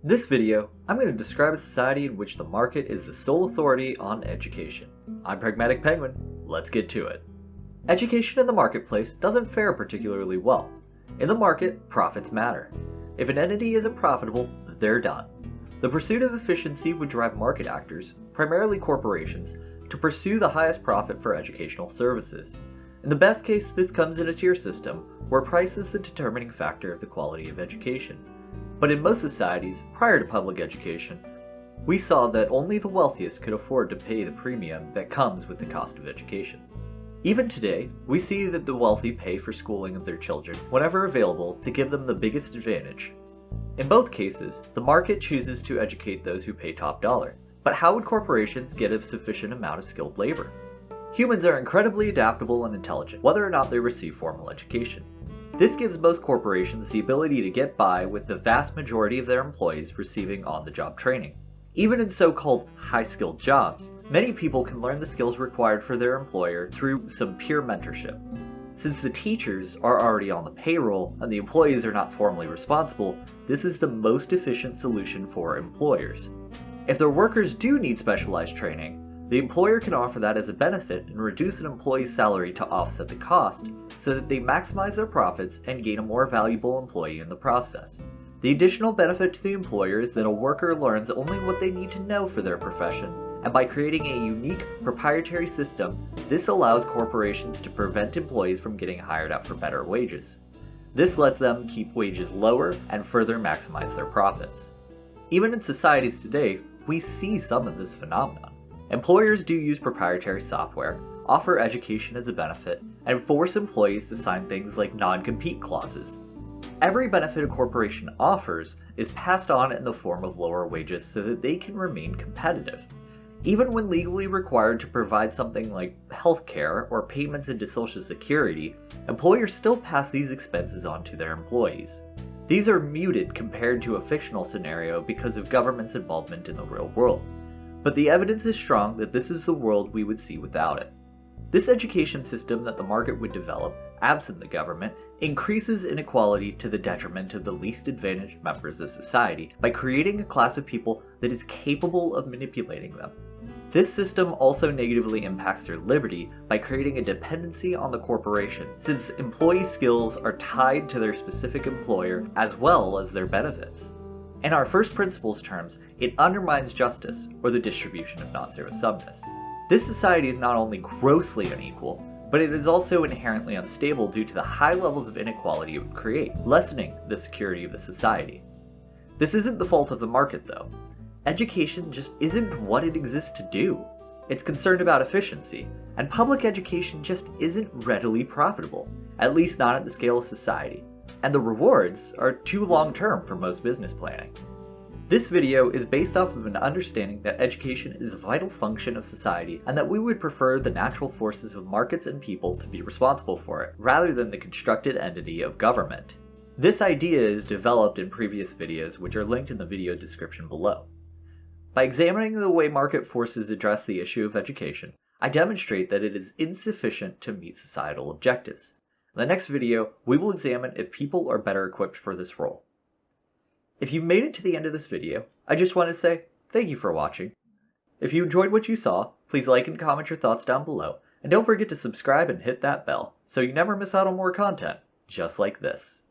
this video, I'm going to describe a society in which the market is the sole authority on education. I'm Pragmatic Penguin, let's get to it. Education in the marketplace doesn't fare particularly well. In the market, profits matter. If an entity isn't profitable, they're done. The pursuit of efficiency would drive market actors, primarily corporations, to pursue the highest profit for educational services. In the best case, this comes in a tier system, where price is the determining factor of the quality of education. But in most societies, prior to public education, we saw that only the wealthiest could afford to pay the premium that comes with the cost of education. Even today, we see that the wealthy pay for schooling of their children whenever available to give them the biggest advantage. In both cases, the market chooses to educate those who pay top dollar. But how would corporations get a sufficient amount of skilled labor? Humans are incredibly adaptable and intelligent, whether or not they receive formal education. This gives most corporations the ability to get by with the vast majority of their employees receiving on-the-job training. Even in so-called high-skilled jobs, many people can learn the skills required for their employer through some peer mentorship. Since the teachers are already on the payroll and the employees are not formally responsible, this is the most efficient solution for employers. If their workers do need specialized training, the employer can offer that as a benefit and reduce an employee's salary to offset the cost so that they maximize their profits and gain a more valuable employee in the process. The additional benefit to the employer is that a worker learns only what they need to know for their profession, and by creating a unique proprietary system, this allows corporations to prevent employees from getting hired out for better wages. This lets them keep wages lower and further maximize their profits. Even in societies today, we see some of this phenomenon. Employers do use proprietary software, offer education as a benefit, and force employees to sign things like non-compete clauses. Every benefit a corporation offers is passed on in the form of lower wages so that they can remain competitive. Even when legally required to provide something like healthcare or payments into Social Security, employers still pass these expenses on to their employees. These are muted compared to a fictional scenario because of government's involvement in the real world. But the evidence is strong that this is the world we would see without it. This education system that the market would develop, absent the government, increases inequality to the detriment of the least advantaged members of society by creating a class of people that is capable of manipulating them. This system also negatively impacts their liberty by creating a dependency on the corporation, since employee skills are tied to their specific employer as well as their benefits. In our first principles terms, it undermines justice, or the distribution of non-zero sumness. This society is not only grossly unequal, but it is also inherently unstable due to the high levels of inequality it would create, lessening the security of the society. This isn't the fault of the market, though. Education just isn't what it exists to do. It's concerned about efficiency, and public education just isn't readily profitable, at least not at the scale of society. And the rewards are too long-term for most business planning. This video is based off of an understanding that education is a vital function of society and that we would prefer the natural forces of markets and people to be responsible for it, rather than the constructed entity of government. This idea is developed in previous videos, which are linked in the video description below. By examining the way market forces address the issue of education, I demonstrate that it is insufficient to meet societal objectives. In the next video, we will examine if people are better equipped for this role. If you've made it to the end of this video, I just want to say thank you for watching. If you enjoyed what you saw, please like and comment your thoughts down below, and don't forget to subscribe and hit that bell so you never miss out on more content just like this.